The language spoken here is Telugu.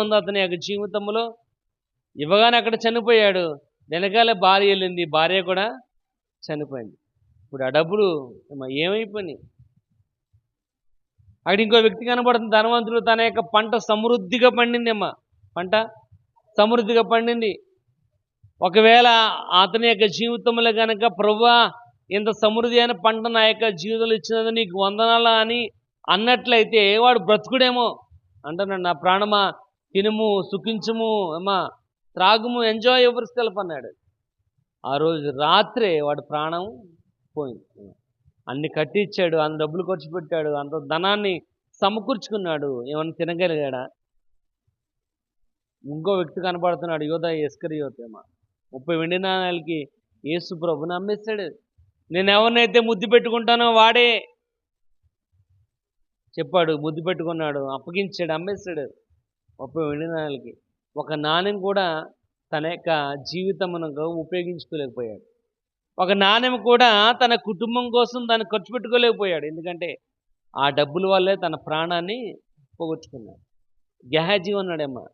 ఉంది అతని యొక్క జీవితంలో. ఇవ్వగానే అక్కడ చనిపోయాడు. వెనకాల భార్య వెళ్ళింది, భార్య కూడా చనిపోయింది. ఇప్పుడు ఆ డబ్బులు ఏమైపోయినాయి? అక్కడ ఇంకో వ్యక్తి కనబడుతుంది, ధనవంతుడు. తన యొక్క పంట సమృద్ధిగా పండిందమ్మా. పంట సమృద్ధిగా పండింది. ఒకవేళ అతని యొక్క జీవితంలో కనుక ప్రభువా ఇంత సమృద్ధి అయిన పంట నా యొక్క జీవితంలో ఇచ్చినది నీకు వందనాలు అని అన్నట్లయితే వాడు బ్రతుకుడేమో. అంటున్నాడు, నా ప్రాణమా తినుము, సుఖించుము, అమ్మా త్రాగుము, ఎంజాయ్ ఎవరి సెల్ఫ్ అన్నాడు. ఆ రోజు రాత్రే వాడు ప్రాణం పోయింది. అన్ని కట్టించాడు, అన్ని డబ్బులు ఖర్చు పెట్టాడు, అంత ధనాన్ని సమకూర్చుకున్నాడు. ఏమన్నా తినగలిగాడా? ఇంకో వ్యక్తి కనబడుతున్నాడు, యోధా ఇస్కరియోతేమా. 30 వెండి నాణాలకి యేసు ప్రభుని అమ్మేశాడు. నేను ఎవరినైతే ముద్దు పెట్టుకుంటానో వాడే చెప్పాడు, ముద్దు పెట్టుకున్నాడు, అప్పగించాడు, అమ్మేశాడు 30 వెండి నాణాలకి. ఒక నాణ్యం కూడా తన యొక్క జీవితమునకు ఉపయోగించుకోలేకపోయాడు. ఒక నాణ్యం కూడా తన కుటుంబం కోసం దాన్ని ఖర్చు పెట్టుకోలేకపోయాడు. ఎందుకంటే ఆ డబ్బుల వల్లే తన ప్రాణాన్ని పోగొట్టుకున్నాడు. గెహాజీ ఉన్నాడేమ్మా.